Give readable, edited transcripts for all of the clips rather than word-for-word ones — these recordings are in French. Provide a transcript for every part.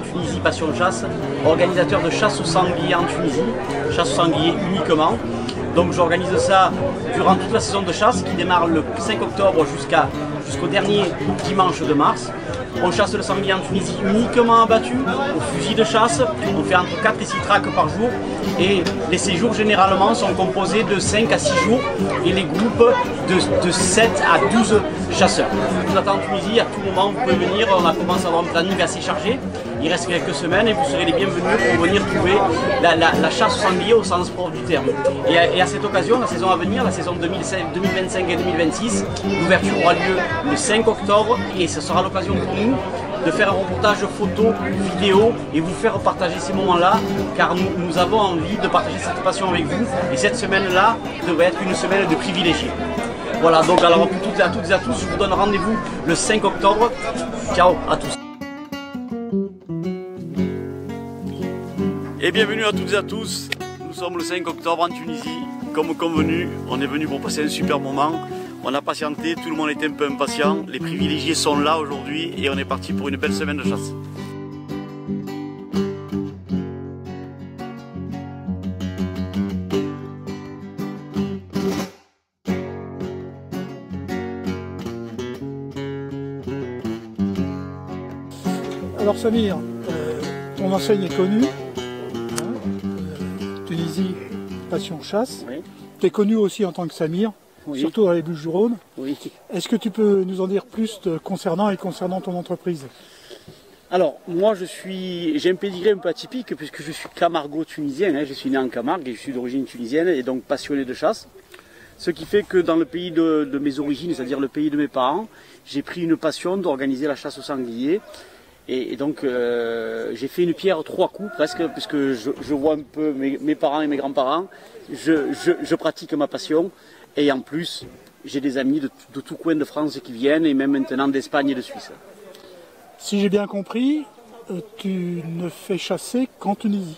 Tunisie Passion Chasse, organisateur de chasse au sanglier en Tunisie, chasse au sanglier uniquement. Donc j'organise ça durant toute la saison de chasse qui démarre le 5 octobre jusqu'au dernier dimanche de mars. On chasse le sanglier en Tunisie uniquement abattu, au fusil de chasse. On fait entre 4 et 6 traques par jour. Et les séjours généralement sont composés de 5 à 6 jours et les groupes de 7 à 12 chasseurs. Je vous attends en Tunisie, à tout moment vous pouvez venir. On a commencé à avoir un planning assez chargé. Il reste quelques semaines et vous serez les bienvenus pour venir trouver la chasse au sanglier au sens propre du terme. Et à cette occasion, la saison à venir, la saison 2025 et 2026, l'ouverture aura lieu le 5 octobre et ce sera l'occasion pour nous de faire un reportage photo, vidéo et vous faire partager ces moments-là car nous avons envie de partager cette passion avec vous et cette semaine-là devrait être une semaine de privilégiés. Voilà, donc alors à toutes et à tous, je vous donne rendez-vous le 5 octobre. Ciao à tous. Et bienvenue à toutes et à tous. Nous sommes le 5 octobre en Tunisie. Comme convenu, on est venu pour passer un super moment. On a patienté, tout le monde était un peu impatient. Les privilégiés sont là aujourd'hui et on est parti pour une belle semaine de chasse. Alors Samir, ton enseigne est connue, Tunisie Passion Chasse. Oui. Tu es connu aussi en tant que Samir, Oui. surtout dans les Bouches-du-Rhône. Oui. Est-ce que tu peux nous en dire plus concernant ton entreprise? Alors, moi j'ai un pédigré un peu atypique puisque je suis camargo-tunisien, je suis né en Camargue et je suis d'origine tunisienne et donc passionné de chasse. Ce qui fait que dans le pays de mes origines, c'est-à-dire le pays de mes parents, j'ai pris une passion d'organiser la chasse au sanglier. Et donc j'ai fait une pierre 3 coups presque, puisque je vois un peu mes parents et mes grands-parents, je pratique ma passion et en plus j'ai des amis de tout coin de France qui viennent et même maintenant d'Espagne et de Suisse. Si j'ai bien compris, tu ne fais chasser qu'en Tunisie.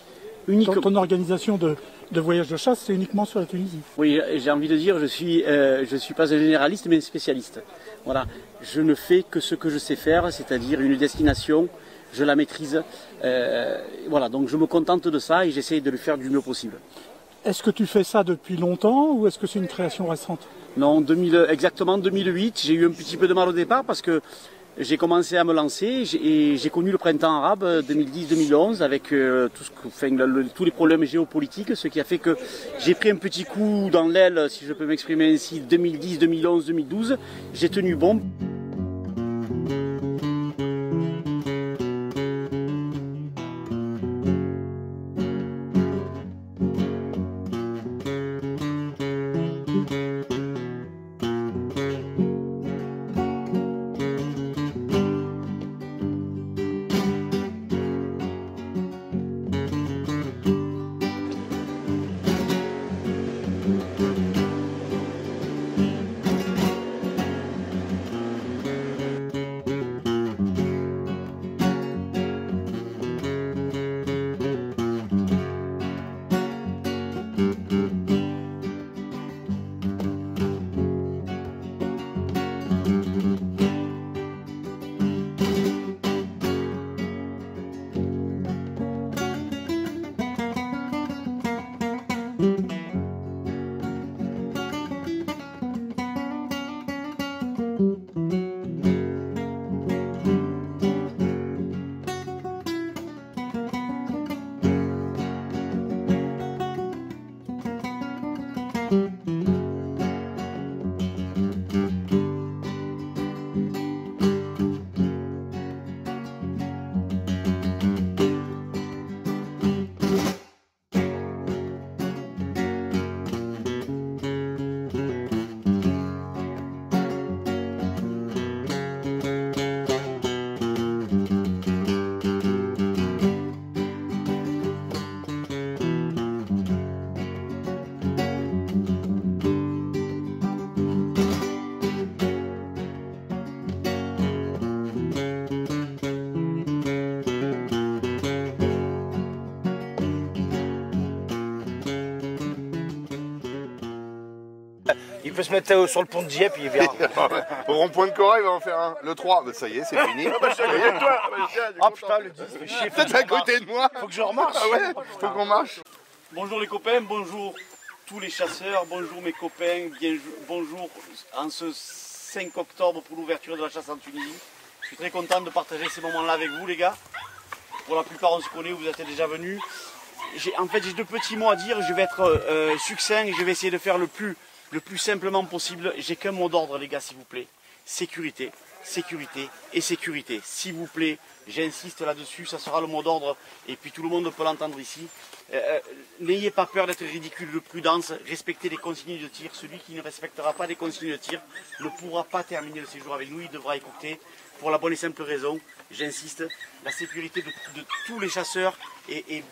Ton organisation de voyage de chasse, c'est uniquement sur la Tunisie. Oui, j'ai envie de dire, je suis pas un généraliste mais un spécialiste. Voilà, je ne fais que ce que je sais faire, c'est-à-dire une destination, je la maîtrise. Voilà, donc je me contente de ça et j'essaye de le faire du mieux possible. Est-ce que tu fais ça depuis longtemps ou est-ce que c'est une création récente? Non, exactement 2008, j'ai eu un petit peu de mal au départ parce que j'ai commencé à me lancer et j'ai connu le printemps arabe 2010-2011 avec tous les problèmes géopolitiques, ce qui a fait que j'ai pris un petit coup dans l'aile, si je peux m'exprimer ainsi, 2010, 2011, 2012. J'ai tenu bon. peut se mettre sur le pont de Dieppe, il verra. Au rond-point de Cora, il va en faire un. Le 3, bah, ça y est, c'est fini. Ah putain, le 10, chier. Peut-être à côté de moi. Faut que je remarche. Ah ouais, faut qu'on marche. Bonjour les copains, bonjour tous les chasseurs, bonjour mes copains, bonjour en ce 5 octobre pour l'ouverture de la chasse en Tunisie. Je suis très content de partager ces moments-là avec vous les gars. Pour la plupart on se connaît, vous êtes déjà venus. En fait j'ai 2 petits mots à dire, je vais être succinct et je vais essayer de faire le plus simplement possible. J'ai qu'un mot d'ordre les gars s'il vous plaît, sécurité. Sécurité et sécurité. S'il vous plaît, j'insiste là-dessus, ça sera le mot d'ordre et puis tout le monde peut l'entendre ici. N'ayez pas peur d'être ridicule de prudence, respectez les consignes de tir. Celui qui ne respectera pas les consignes de tir ne pourra pas terminer le séjour avec nous, il devra écouter pour la bonne et simple raison, j'insiste, la sécurité de tous les chasseurs est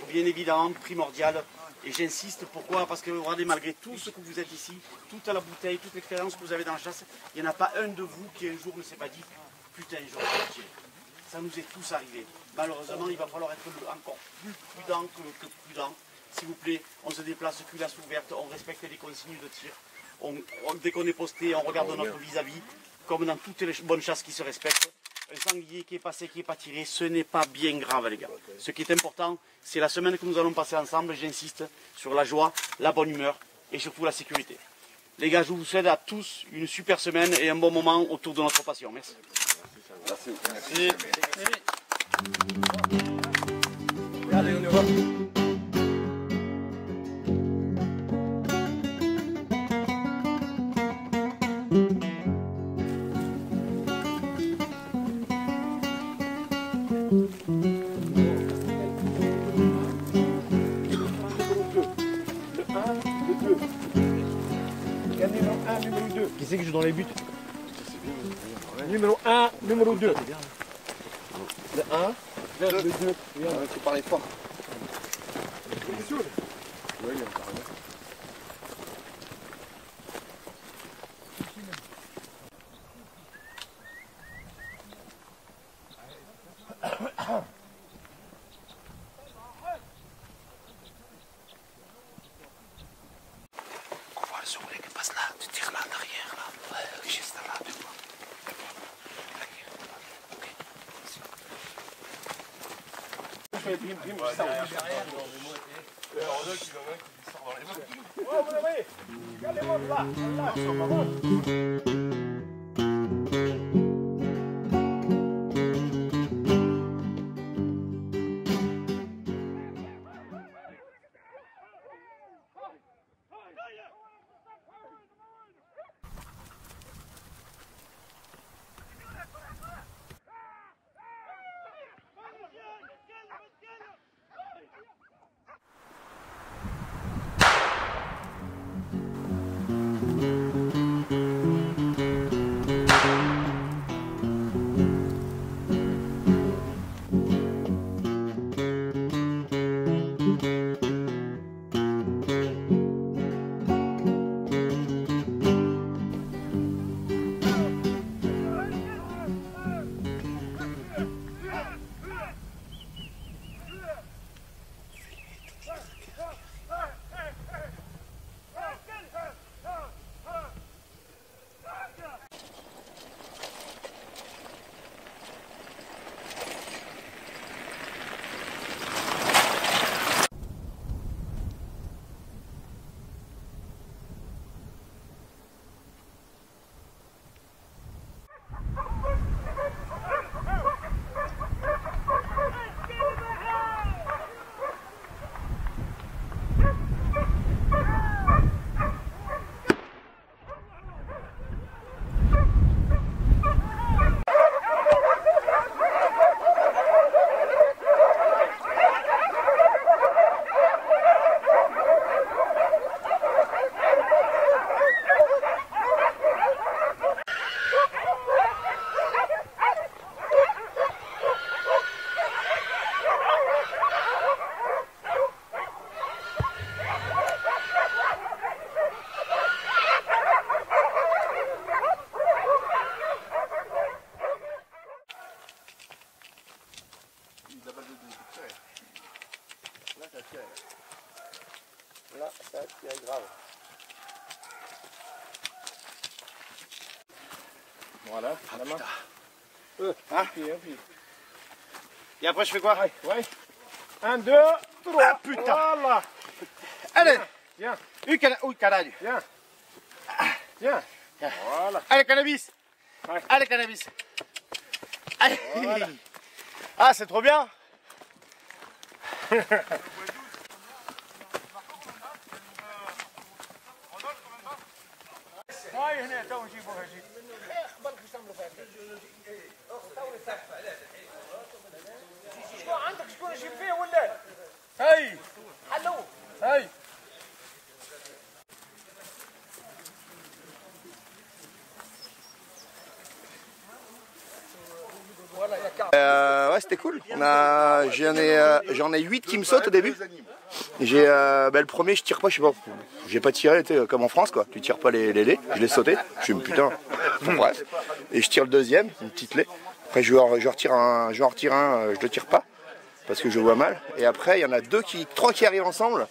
bien évidemment primordiale. Et j'insiste, pourquoi? Parce que regardez, malgré tout ce que vous êtes ici, tout à la bouteille, toute l'expérience que vous avez dans la chasse, il n'y en a pas un de vous qui un jour ne s'est pas dit « Putain, j'aurais pu tirer ». Ça nous est tous arrivé. Malheureusement, il va falloir être encore plus prudent que prudent. S'il vous plaît, on se déplace culasse ouverte, on respecte les consignes de tir. Dès qu'on est posté, on regarde notre vis-à-vis, comme dans toutes les bonnes chasses qui se respectent. Un sanglier qui est passé, qui n'est pas tiré, ce n'est pas bien grave les gars. Ce qui est important, c'est la semaine que nous allons passer ensemble, j'insiste, sur la joie, la bonne humeur et surtout la sécurité. Les gars, je vous souhaite à tous une super semaine et un bon moment autour de notre passion. Merci. Merci. Allez, on y va. Qui c'est qui joue dans les buts? Numéro 1, numéro 2. Le 1, le 2. Il faut parler fort. Là, ça tire grave. Voilà. Ah, la main. putain. Hein? Et après, je fais quoi? Ouais. 1, 2, 3. Ah, putain. Voilà. Allez. Viens. Ui, caralho. Viens. Viens. Voilà. Allez, cannabis. Ouais. Allez, cannabis. Allez. Voilà. Ah, c'est trop bien. هاي حلو هاي Ouais, c'était cool. J'en ai 8 qui me sautent au début. Le premier, je tire pas, je sais pas. J'ai pas tiré, comme en France, quoi. Tu tires pas les laits, je l'ai sauté. Je suis putain. Bon, bref. Et je tire le deuxième, une petite lait. Après, je retire un, je le tire pas parce que je vois mal. Et après, il y en a trois qui arrivent ensemble.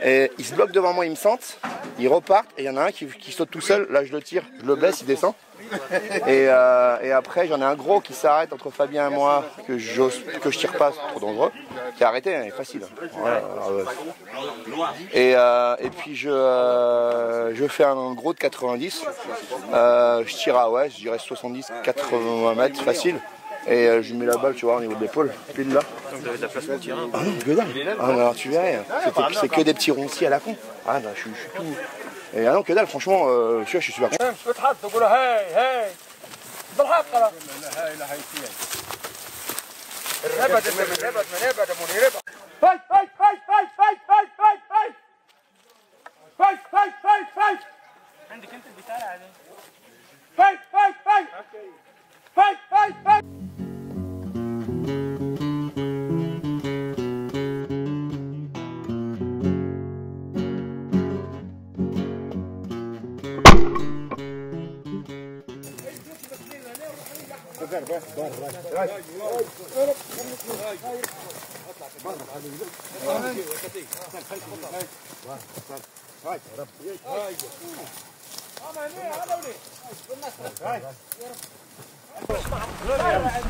Et ils se bloquent devant moi, ils me sentent. Ils repartent. Et il y en a un qui saute tout seul. Là, je le tire, je le blesse, il descend. Et après j'en ai un gros qui s'arrête entre Fabien et moi que je tire pas, c'est trop dangereux. C'est arrêté, hein, il est facile. Voilà, et puis je fais un gros de 90. Je tire à je dirais 70-80 mètres facile. Et je mets la balle, tu vois, au niveau de l'épaule, pile là. Donc tu avais ta place pour tirer. Ah non, que dalle. Ah non, alors tu verrais, c'est que des petits roncis à la con. Ah non, je suis tout. Et ah non, que dalle, franchement, je suis super content. بتحط تقول هاي هاي بالحق لا هاي لا هاي فيها ربط من ربط مني ربط هاي هاي هاي هاي هاي هاي هاي هاي هاي هاي هاي عندك انت البتاع عليه هاي هاي هاي هاي هاي هاي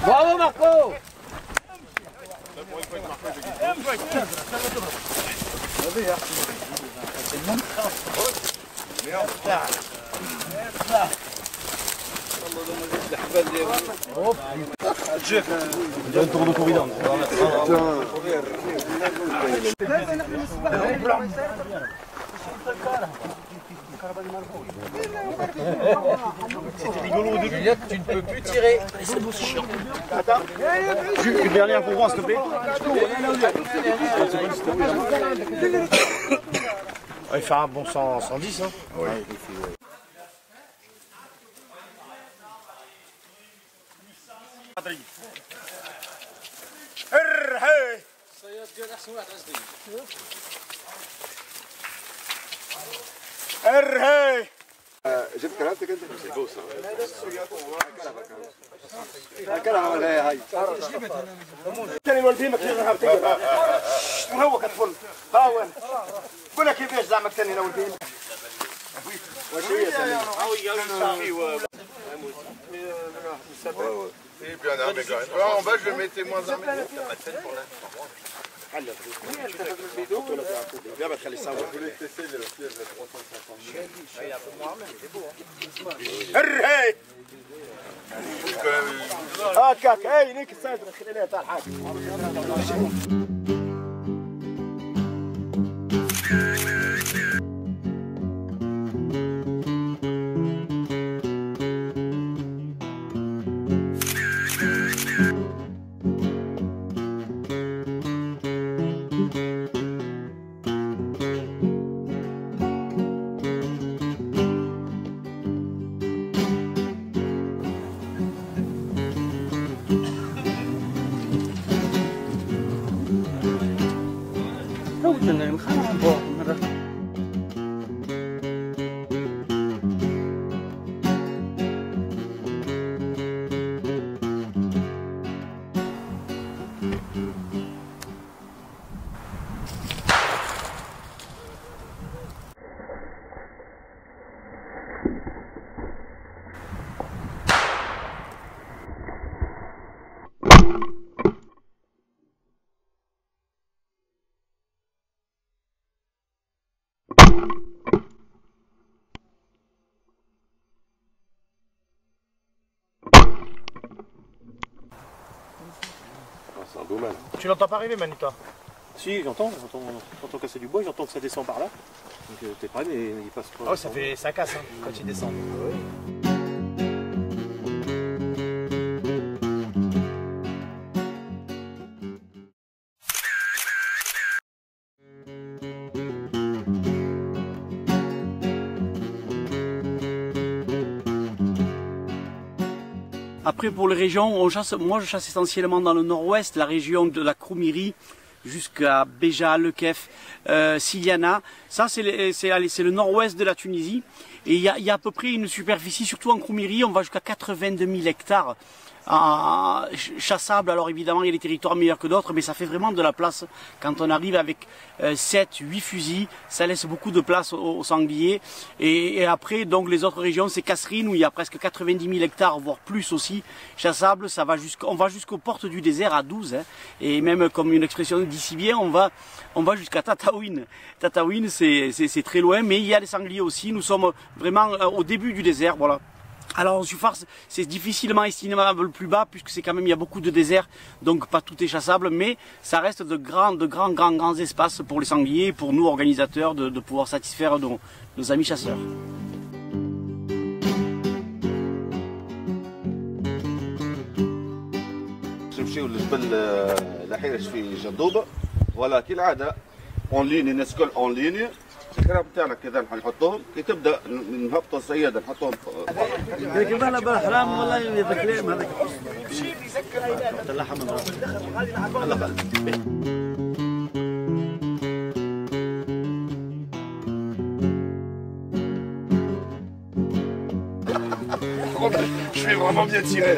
Bravo Marco! Un tour de corridor. C'était rigolo au début. Juliette, tu ne peux plus tirer. C'est beau, c'est chiant. Attends. Une dernière pour moi, s'il te plaît. Il fait un bon 110. Hein. Ouais. جبت كلامتك انت مش البوسه الكلام ولا هاي كان والدي مكتني هو كتفل ها وين قول لك كيفاش زعما كتني انا والدي واش هي Et puis un armé quand même. En bas, je le mettais moins un mètre. T'as pas de scène pour l'instant. Viens, on va te laisser. Je voulais tester le piège de 350 000. Il est un peu moins, mais c'est beau. هاكاك هاي ليك الصدر خلينا تاع الحاج C'est un beau mal. Tu l'entends pas arriver, Manu, toi? Si, j'entends casser du bois, j'entends que ça descend par là. Donc t'es prêt, mais il passe pas. Oh, ça casse hein, quand il descend. Après pour les régions, moi je chasse essentiellement dans le nord-ouest, la région de la Kroumiri jusqu'à Béja, Le Kef, Siliana. Ça c'est le nord-ouest de la Tunisie. Et il y a à peu près une superficie, surtout en Kroumiri, on va jusqu'à 82 000 hectares chassables. Alors évidemment il y a des territoires meilleurs que d'autres, mais ça fait vraiment de la place quand on arrive avec 7-8 fusils, ça laisse beaucoup de place aux sangliers. Et après donc les autres régions, c'est Kasserine où il y a presque 90 000 hectares, voire plus aussi chassables. On va jusqu'aux portes du désert à 12, hein, et même comme une expression d'ici bien, on va jusqu'à Tataouine. Tataouine c'est très loin, mais il y a des sangliers aussi. Nous sommes vraiment au début du désert, voilà. Alors en surface, c'est difficilement estimable plus bas puisque c'est quand même il y a beaucoup de désert, donc pas tout est chassable, mais ça reste de grands espaces pour les sangliers, pour nous organisateurs de pouvoir satisfaire nos amis chasseurs. نمشيو للجبل الحيرش في جندوبه فوالا كالعاده اون ليني نسكل اون ليني الكراب بتاعنا كذا نحطهم كي تبدا نهبطوا الصياده نحطهم ذاك المال بالحرام والله يذكرهم هذاك اللحم Je vais vraiment bien tirer.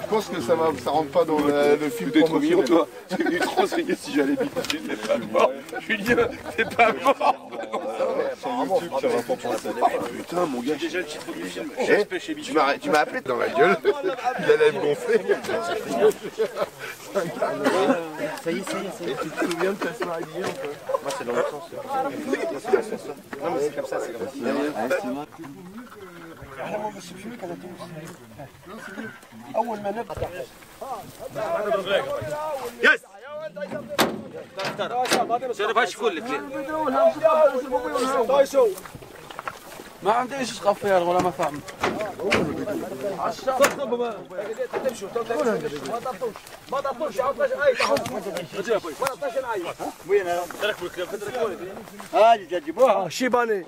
Je pense que ça rentre pas dans le film promotionnel. toi. J'ai dû te renseigner si j'allais vite. T'es pas mort. Julien, t'es pas mort. Putain, mon gars. Déjà le titre du film. Tu m'as appelé dans la gueule. Il allait me gonfler. Ça y est. Tu te souviens de ta soirée d'hier un peu? Moi c'est dans l'autre sens. Non mais c'est comme ça, c'est comme ça. يس شرف هالشكون لك ما عنديش خفير ولا ما فهم شيباني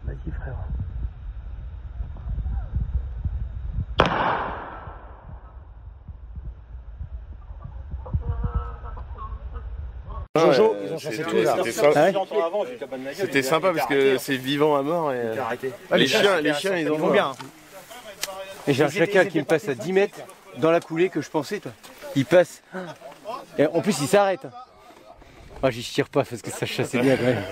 Vas-y frère. Jojo, ils ont chassé tout là. C'était sympa parce que c'est vivant à mort. Et, les chiens, ils vont bien. Et j'ai un chacal qui me passe à 10 mètres dans la coulée que je pensais, toi. Il passe. Et en plus, il s'arrête. Ah, j'y tire pas parce que ça chassait bien quand même.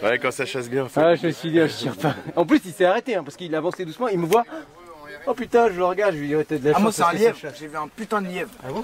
Ouais, quand ça chasse bien. Ah, je me suis dit, je tire pas. En plus, il s'est arrêté parce qu'il avançait doucement. Il me voit. Oh putain, je le regarde. Je lui dis, t'as de la chance. Ah, moi, c'est un lièvre. J'ai vu un putain de lièvre. Ah bon?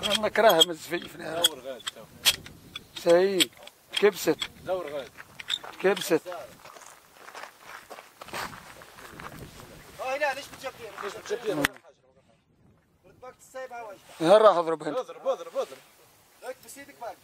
والله كراهه مزفيفنا سعيد كبست كبست هنا ليش بتجبير راح اضرب هنا اضرب هيك بسيدك باك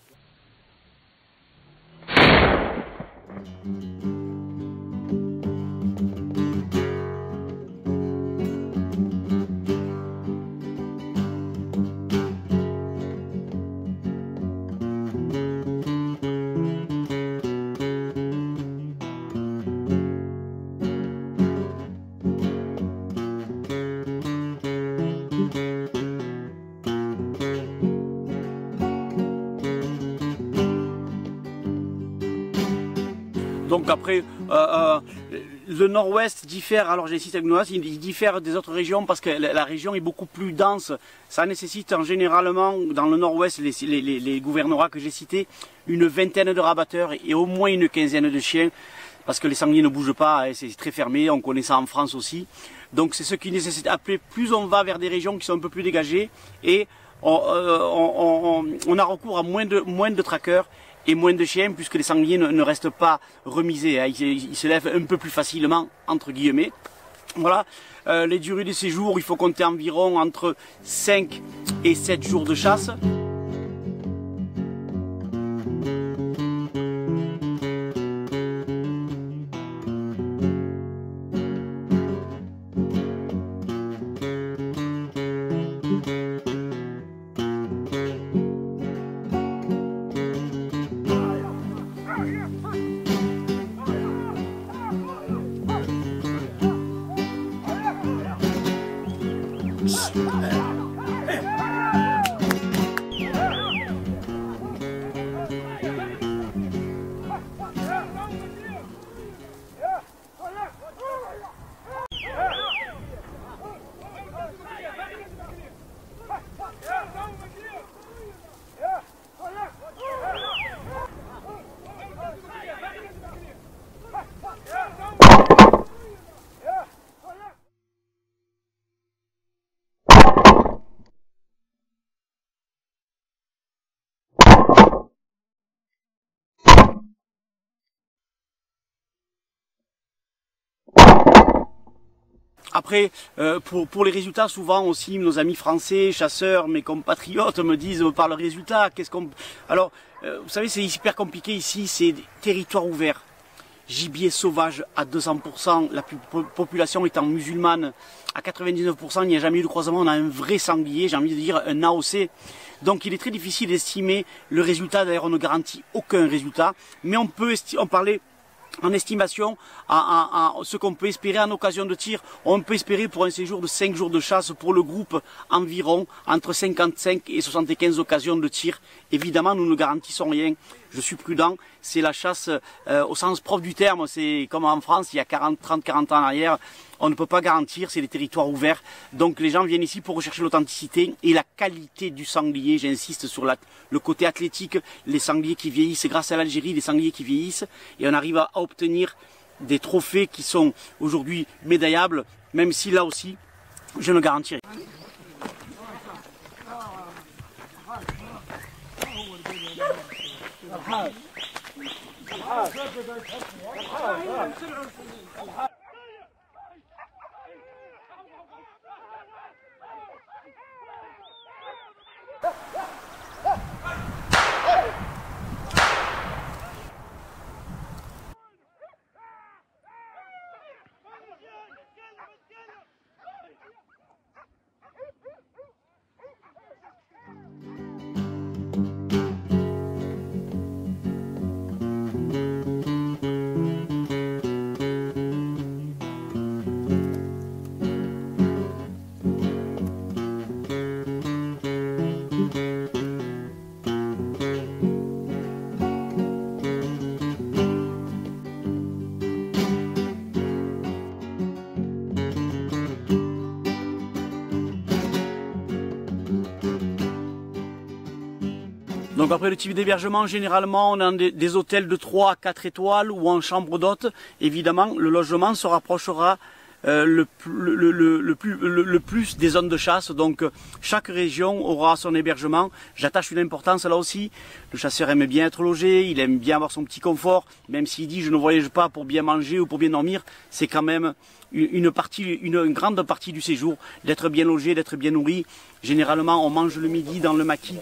Donc après, le nord-ouest diffère, alors j'ai cité Agnoas, il diffère des autres régions parce que la région est beaucoup plus dense. Ça nécessite généralement, dans le nord-ouest, les gouvernorats que j'ai cités, une vingtaine de rabatteurs et au moins une quinzaine de chiens. Parce que les sangliers ne bougent pas, c'est très fermé, on connaît ça en France aussi. Donc c'est ce qui nécessite, après, plus on va vers des régions qui sont un peu plus dégagées et on a recours à moins de traqueurs et moins de chiens puisque les sangliers ne restent pas remisés, hein. Ils se lèvent un peu plus facilement, entre guillemets. Voilà, les durées de séjour, il faut compter environ entre 5 et 7 jours de chasse. Après, pour les résultats, souvent aussi, nos amis français, chasseurs, mes compatriotes me disent par le résultat, Alors, vous savez, c'est hyper compliqué ici, c'est des territoires ouverts. Gibier sauvage à 200%, la population étant musulmane à 99%, il n'y a jamais eu de croisement, on a un vrai sanglier, j'ai envie de dire un AOC. Donc il est très difficile d'estimer le résultat, d'ailleurs on ne garantit aucun résultat, mais on peut parler en estimation à ce qu'on peut espérer en occasion de tir. On peut espérer pour un séjour de 5 jours de chasse pour le groupe environ entre 55 et 75 occasions de tir. Évidemment, nous ne garantissons rien. Je suis prudent. C'est la chasse au sens propre du terme. C'est comme en France, il y a 30-40 ans en arrière. On ne peut pas garantir, c'est des territoires ouverts. Donc les gens viennent ici pour rechercher l'authenticité et la qualité du sanglier. J'insiste sur le côté athlétique, les sangliers qui vieillissent. Grâce à l'Algérie, les sangliers qui vieillissent. Et on arrive à obtenir des trophées qui sont aujourd'hui médaillables, même si là aussi, je ne garantis rien. Donc après le type d'hébergement, généralement on a des hôtels de 3 à 4 étoiles ou en chambre d'hôte. Évidemment, le logement se rapprochera le plus des zones de chasse. Donc chaque région aura son hébergement. J'attache une importance là aussi. Le chasseur aime bien être logé, il aime bien avoir son petit confort, même s'il dit je ne voyage pas pour bien manger ou pour bien dormir, c'est quand même une grande partie du séjour, d'être bien logé, d'être bien nourri. Généralement on mange le midi dans le maquis,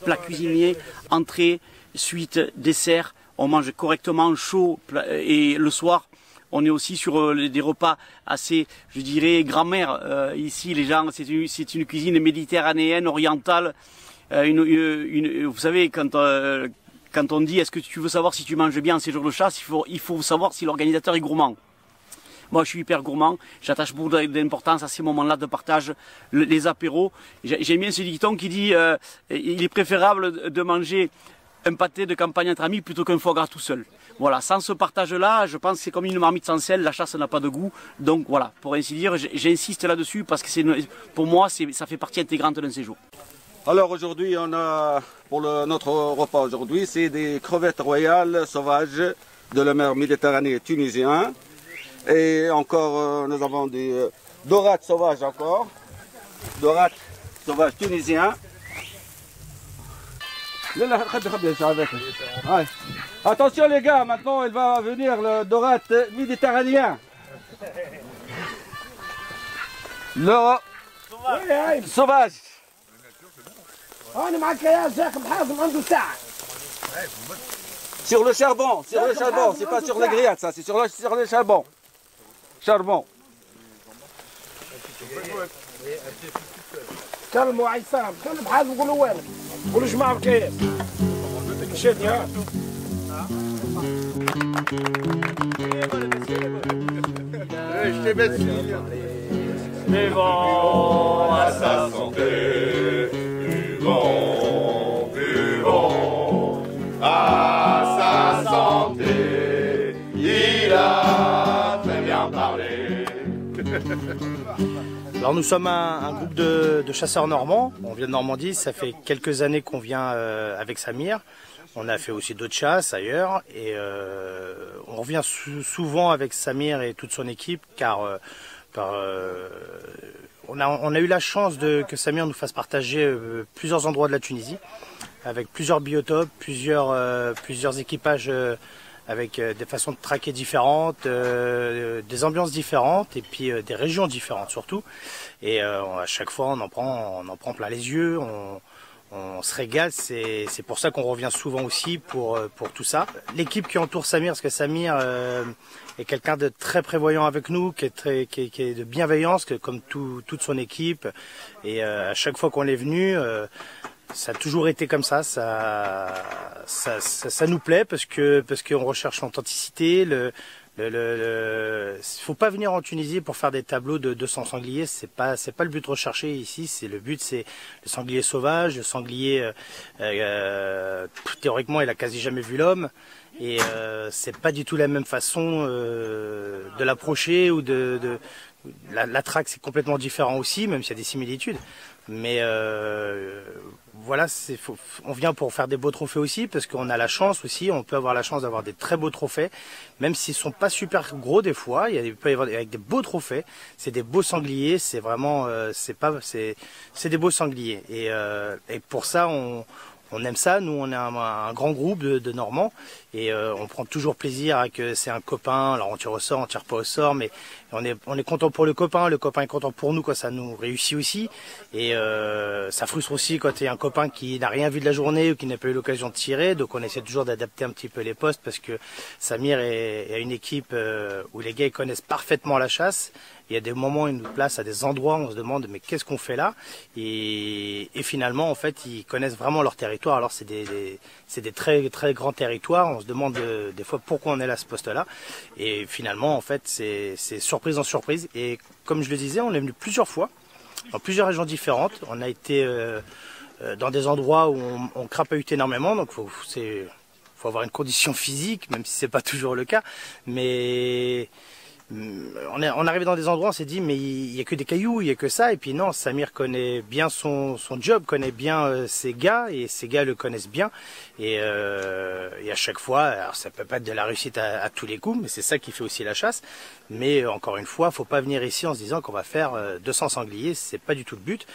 plat cuisinier, entrée, suite, dessert, on mange correctement chaud et le soir on est aussi sur des repas assez, je dirais, grand-mère. Ici, les gens, c'est une cuisine méditerranéenne, orientale. Vous savez, quand on dit est-ce que tu veux savoir si tu manges bien en séjour de chasse, il faut savoir si l'organisateur est gourmand. Moi, je suis hyper gourmand. J'attache beaucoup d'importance à ces moments-là de partage, les apéros. J'aime bien ce dicton qui dit il est préférable de manger un pâté de campagne entre amis plutôt qu'un foie gras tout seul. Voilà, sans ce partage-là, je pense que c'est comme une marmite sans sel, la chasse n'a pas de goût. Donc voilà, pour ainsi dire, j'insiste là-dessus parce que pour moi, ça fait partie intégrante d'un séjour. Alors aujourd'hui, on a pour notre repas aujourd'hui, c'est des crevettes royales sauvages de la mer Méditerranée tunisienne. Et encore, nous avons des dorades sauvages encore, dorades sauvages tunisiens. Attention les gars, maintenant il va venir le dorade méditerranéen. Le sauvage. Sur le charbon, c'est pas sur les grillades ça, c'est sur le charbon. Charbon. كلموا عيسام كلم بحال نقولوا وين قولوا جماعه بكيف شادي ها Je t'ai bête. Buvons À sa santé, buvons, buvons. À sa santé, il a très bien parlé. Alors nous sommes un groupe de chasseurs normands, on vient de Normandie, ça fait quelques années qu'on vient avec Samir. On a fait aussi d'autres chasses ailleurs et on revient souvent avec Samir et toute son équipe car on a eu la chance que Samir nous fasse partager plusieurs endroits de la Tunisie avec plusieurs biotopes, plusieurs équipages avec des façons de traquer différentes, des ambiances différentes et puis des régions différentes surtout. Et à chaque fois on en prend plein les yeux, on se régale, c'est pour ça qu'on revient souvent aussi pour tout ça. L'équipe qui entoure Samir, parce que Samir est quelqu'un de très prévoyant avec nous, qui est de bienveillance, comme toute son équipe. Et à chaque fois qu'on est venu, ça a toujours été comme ça. Ça nous plaît parce qu'on recherche l'authenticité. Faut pas venir en Tunisie pour faire des tableaux de 200 sangliers. C'est pas le but recherché ici. Le but, c'est le sanglier sauvage, le sanglier théoriquement il a quasi jamais vu l'homme. Et c'est pas du tout la même façon de l'approcher ou la traque, c'est complètement différent aussi, même s'il y a des similitudes. Mais voilà, on vient pour faire des beaux trophées aussi, parce qu'on a la chance aussi, on peut avoir la chance d'avoir des très beaux trophées, même s'ils sont pas super gros des fois, il peut y avoir avec des beaux trophées, c'est des beaux sangliers, c'est vraiment, c'est des beaux sangliers. Et pour ça, on aime ça, nous on est un grand groupe de Normands et on prend toujours plaisir à que c'est un copain, alors on tire au sort, on tire pas au sort, mais on est content pour le copain est content pour nous quand ça nous réussit aussi et ça frustre aussi quand il y a un copain qui n'a rien vu de la journée ou qui n'a pas eu l'occasion de tirer, donc on essaie toujours d'adapter un petit peu les postes parce que Samir est une équipe où les gars ils connaissent parfaitement la chasse. Il y a des moments où ils nous placent à des endroits où on se demande mais qu'est-ce qu'on fait là et finalement en fait ils connaissent vraiment leur territoire. Alors c'est des très très grands territoires. On se demande des fois pourquoi on est là à ce poste-là et finalement en fait c'est surprise en surprise. Et comme je le disais, on est venu plusieurs fois dans plusieurs régions différentes. On a été dans des endroits où on crapahute énormément, donc faut avoir une condition physique, même si c'est pas toujours le cas, mais On arrivait dans des endroits, on s'est dit mais il y a que des cailloux, il y a que ça. Et puis non, Samir connaît bien son job, connaît bien ses gars et ses gars le connaissent bien. Et à chaque fois, alors ça peut pas être de la réussite à tous les coups, mais c'est ça qui fait aussi la chasse. Mais encore une fois, faut pas venir ici en se disant qu'on va faire 200 sangliers, c'est pas du tout le but.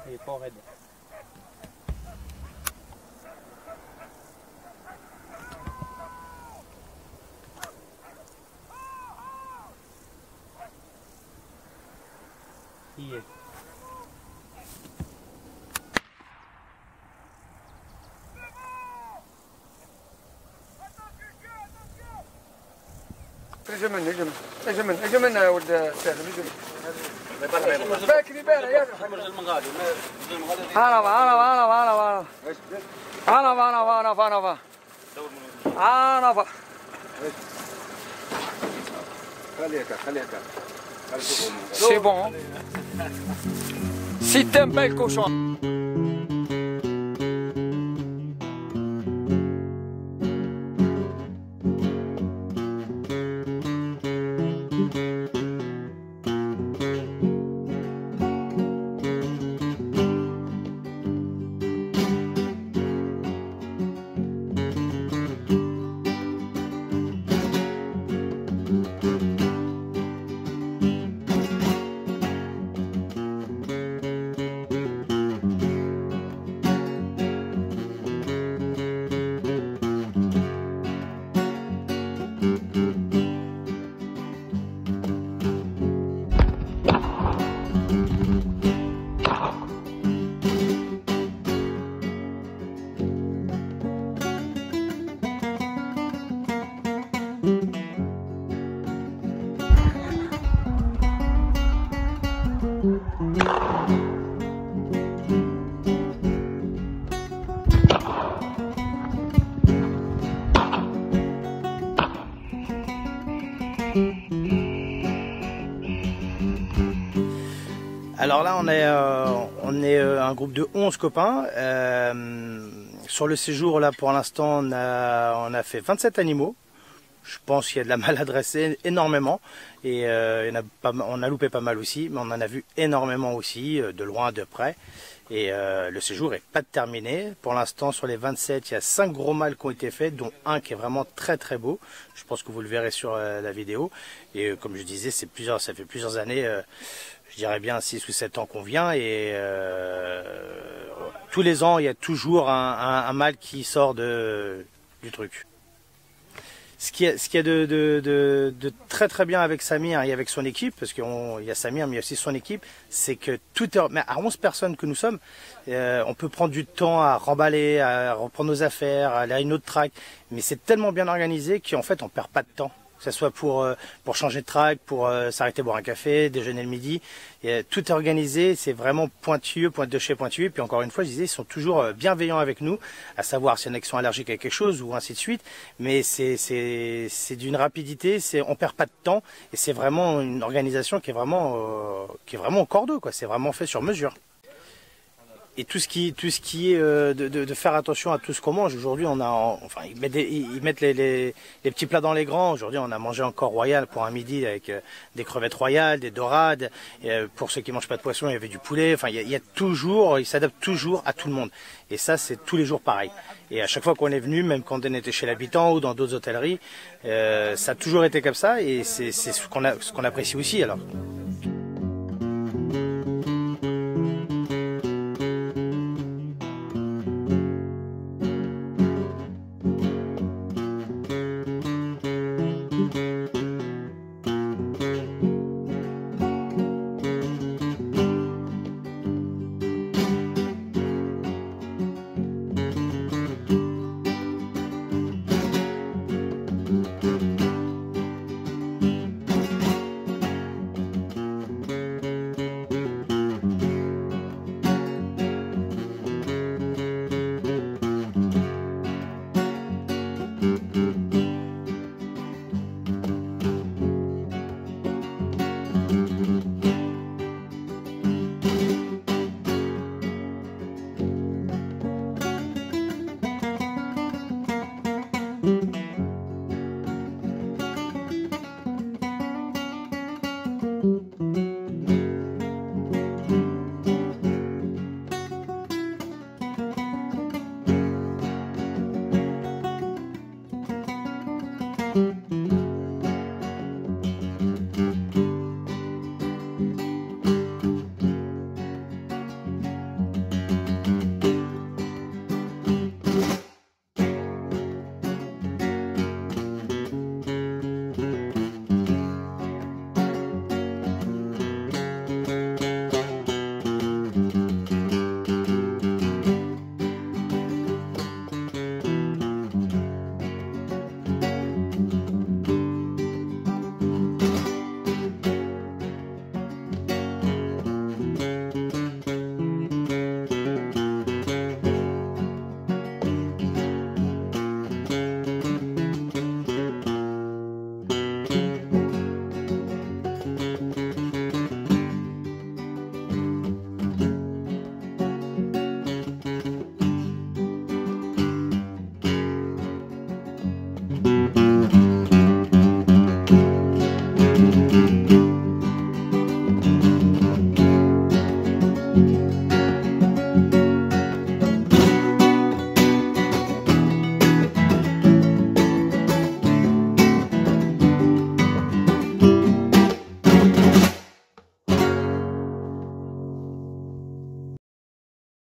Il est pas raide. Il est. اجمن ولد سالم باكري بالا يا C'est bon. Si t'aimes pas le cochon. Alors là, on est un groupe de 11 copains. Sur le séjour, là, pour l'instant, on a fait 27 animaux. Je pense qu'il y a de la maladresse énormément. Et on a loupé pas mal aussi, mais on en a vu énormément aussi, de loin, de près. Et le séjour n'est pas terminé. Pour l'instant, sur les 27, il y a 5 gros mâles qui ont été faits, dont un qui est vraiment très très beau. Je pense que vous le verrez sur la vidéo. Et comme je disais, ça fait plusieurs années, je dirais bien 6 ou 7 ans qu'on vient. Et tous les ans, il y a toujours un mâle qui sort du truc. Ce qui est de très très bien avec Samir et avec son équipe, parce qu'il y a Samir mais il y a aussi son équipe, c'est que mais à 11 personnes que nous sommes, on peut prendre du temps à remballer, à reprendre nos affaires, à aller à une autre track, mais c'est tellement bien organisé qu'en fait on perd pas de temps. Que ce soit pour changer de track, pour s'arrêter boire un café, déjeuner le midi. Et, tout est organisé, c'est vraiment pointueux, pointe de chez pointueux. Puis encore une fois, je disais, ils sont toujours bienveillants avec nous, à savoir s'il y en a qui sont allergiques à quelque chose ou ainsi de suite. Mais c'est d'une rapidité, on perd pas de temps et c'est vraiment une organisation qui est vraiment au cordeau, quoi. C'est vraiment fait sur mesure. Et tout ce qui est de faire attention à tout ce qu'on mange. Aujourd'hui, ils mettent les petits plats dans les grands. Aujourd'hui, on a mangé encore royal pour un midi avec des crevettes royales, des dorades. Pour ceux qui mangent pas de poisson, il y avait du poulet. Enfin, ils s'adaptent toujours à tout le monde. Et ça, c'est tous les jours pareil. Et à chaque fois qu'on est venu, même quand on était chez l'habitant ou dans d'autres hôtelleries, ça a toujours été comme ça. Et c'est ce qu'on apprécie aussi. Alors.